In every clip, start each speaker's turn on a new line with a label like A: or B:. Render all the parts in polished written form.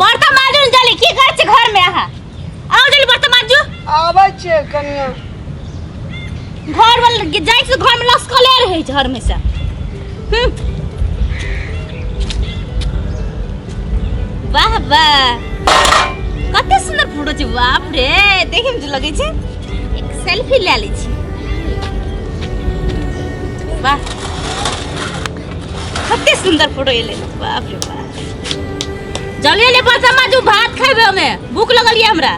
A: बर्तन माजू जल्दी की कर छै घर में आहा आओ जल्दी बर्तन माजू
B: आबै छै कनिया
A: घर वाला जाय से घर में लसकले रहे छै हमेशा वाह वाह कते सुंदर फोटो छै बाप रे देखे में लगे छै एक सेल्फी ले लै छी वाह कते सुंदर फोटो एले बाप रे बाप जल्दी ले बर्तन माजू भात खाबे हमें भूख लगल ये हमरा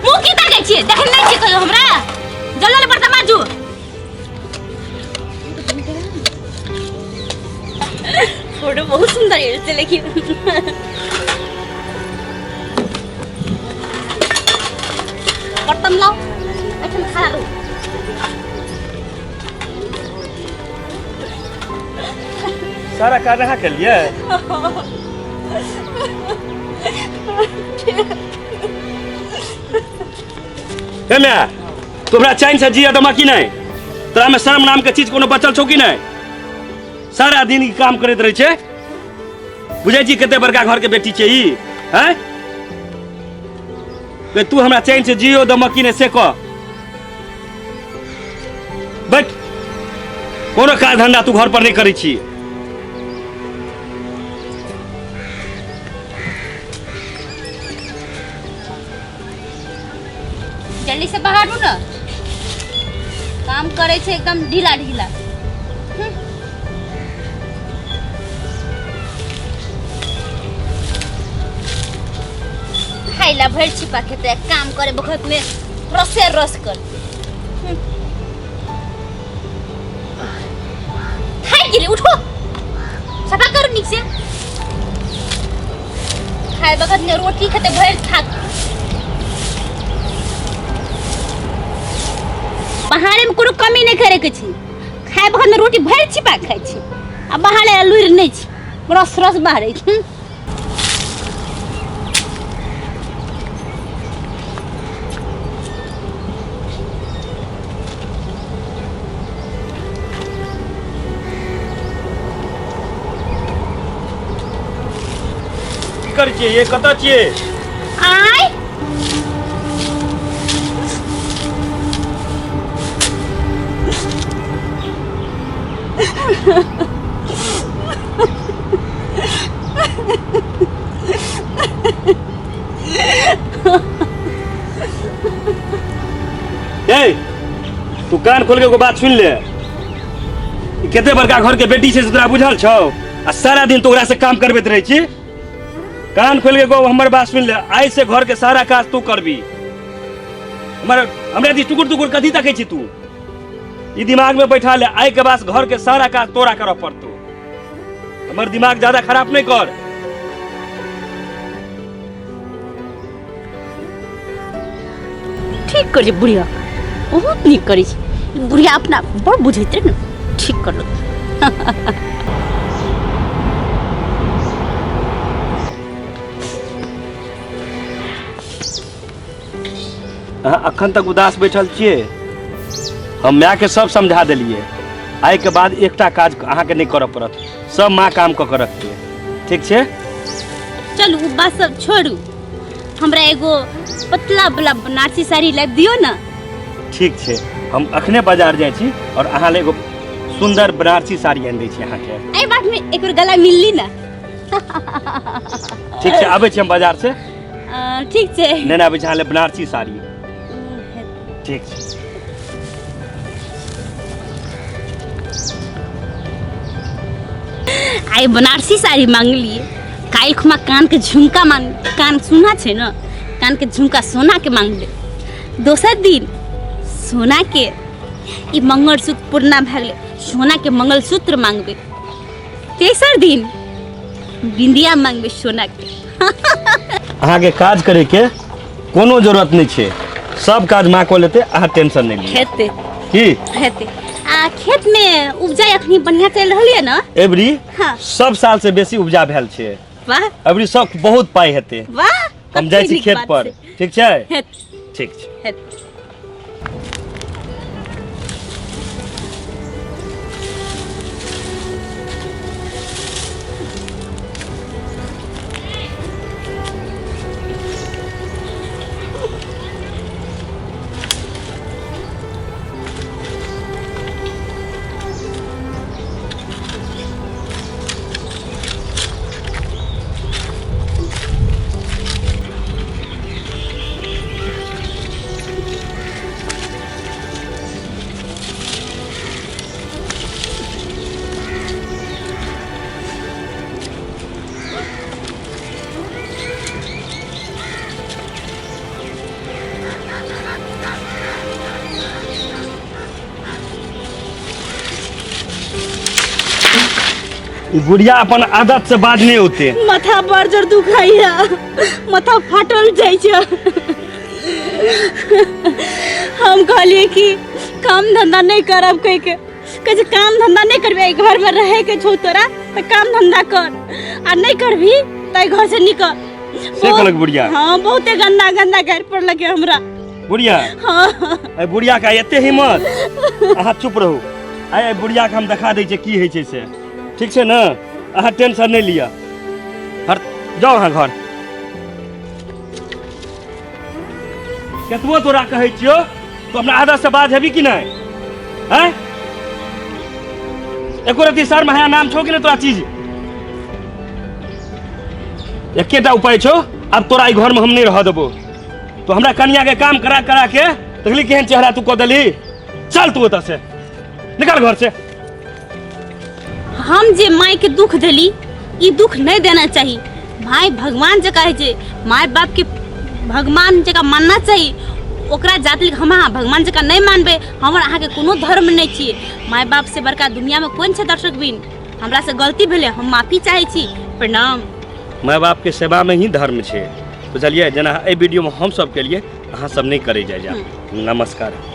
A: मुंह की ताकै छियै देखै नै छियै कहियो हमरा जल्दी बर्तन माजू फोटो बहुत सुंदर है से लेकिन बर्तन लाओ ऐसे खा लो
C: सारा कार्य कहाँ कर लिया तुम्हारा चैन से जिया दमा की नहीं तोरा में शर्म नाम के चीज कोनो बचल छौ की नहीं सारा दिन काम करते रहे छे बुझे छी कते बड़का घर के बेटी छे ई हैं के तू हमरा चैन से जियो दमा की नहीं से कह बट कोनो काज धंधा तू घर पर नहीं करै छी
A: जल्दी से बाहर हो ना काम करे छे एकदम ढीला ढीला खाइला भर छिपा खेते काम करे बखत में रसे रस कर खाई गिरे उठो सफा करो नीक से खाए बखत में रोटी खेते भर थाक बाहर में कोनो कमी नहीं करे के छी खाए बखत में रोटी भर छिपा खाई छी आ बाहर लुइर नहीं छी रस रस बाहर छी
C: कर छिए ये कता छिए
A: आय
C: ए तू कान खोल के एगो बात सुन ले केते बड़का घर के बेटी छै तोरा बुझल छौ आ सारा दिन तोरा से काम करबैत रहै छी कान खोल के एगो हमर बात सुन ले आई से घर के सारा काज तू करबी हमरा दी टुकुर टुकुर कथी तकै छी तू ई दिमाग में बैठा ले आई के बाद घर के सारा काज तोरा करऽ पड़तो हमर दिमाग ज्यादा खराब नहीं कर
A: ठीक कर बुढ़िया बहुत नीक करी बुढ़िया अपना बड़ बुझैत रहे न ठीक कर लो
C: अखन तक उदास बैठल छिए हम माँ के सब समझा दिलिए आई के बाद एकटा काज अहाँ के नहीं करऽ पड़त सब माँ काम क के रखते ठीक छे
A: चलू वो बात सब छोड़ू हमरा एगो पतला वाला बनारसी साड़ी ला दियो ना
C: ठीक छे हम अखने बाजार जाय छी और अहाँ ले एगो सुंदर बनारसी साड़ी आन दै छी अहाँ के
A: एई बात में एक बार गला मिलली ना
C: ठीक छे आबै छी हम बाजार से
A: ठीक छे
C: लेने आबै छी अहाँ ले बनारसी साड़ी ठीक छे
A: आई बनारसी साड़ी मांग लिए काल खुमा कान के झुमका मांग कान सुना छे ना कान के झुमका सोना के मांग ले दोसर दिन सोना के ई मंगलसूत्र पूर्णा भागले सोना के मंगलसूत्र मांगबे तेसर दिन बिंदिया मांगबे सोना के
C: अहाँ के काज करे के कोनो जरूरत नहीं छे सब काज माँ को लेते अहाँ टेंशन नहीं लिए
A: हेते
C: की
A: हेते खेत में उपजा अखनी बढ़िया चल रही है ना?
C: एबरी
A: हाँ।
C: सब साल से बेसी उपजा भेल छै।
A: वाह
C: एबरी सब बहुत पाई हेते।
A: वाह
C: हम जाइ छी खेत पर, ठीक छै?
A: हेत
C: ठीक छै।
A: हेत
C: बुढ़िया अपन आदत से बाज नहीं होते।
A: माथा बड़ जोर दुखाइया, माथा फाटल जाइ छै। हम कहलिए कि काम धंधा नहीं करब कह के, कहे काम धंधा नहीं करबे, घर में रहे के छौ तोरा तो काम धंधा कर, आ नहीं करबी तो घर से निकल।
C: से कहलक बुढ़िया?
A: हाँ बहुते गंदा गंदा घर पर लगे हमरा।
C: बुढ़िया?
A: हाँ
C: ए बुढ़िया का एते हिम्मत? अहाँ चुप रहू। आइ बुढ़िया के हम देखा दै छै की होइ छै से, ठीक छै ना? अहाँ टेंशन नहीं लिया। हर जाओ अहाँ घर। केतबो तोरा कहै छियो तो अपना आदत से बात हेबी कि नहीं? हैं? एको रति सर महया नाम छो कि नहीं तोरा चीज? एकेटा उपाय छो, अब तोरा ई घर में हम नहीं रह देबो। तो हमरा कन्या के काम करा करा के देखली केहन चेहरा तू क देली। चल तू ओतऽ से निकल घर से।
A: हम जे माय के दुख देली, ई दुख नहीं देना चाहिए। भाई भगवान जका है जे माय बाप के भगवान जका मानना चाहिए। ओकरा जाति हम भगवान जका नहीं मानबे, हमर अहाँ के कोनो धर्म नहीं छिए। माय बाप से बड़का दुनिया में कोन छै दर्शक बिन? हमरा से गलती भेले, हम माफी चाहे छी। प्रणाम।
C: माय बाप के सेवा में ही धर्म छै, बुझलिए? जना ए वीडियो में हम सब के लिए अहाँ सब नहीं करे जाए जा। नमस्कार।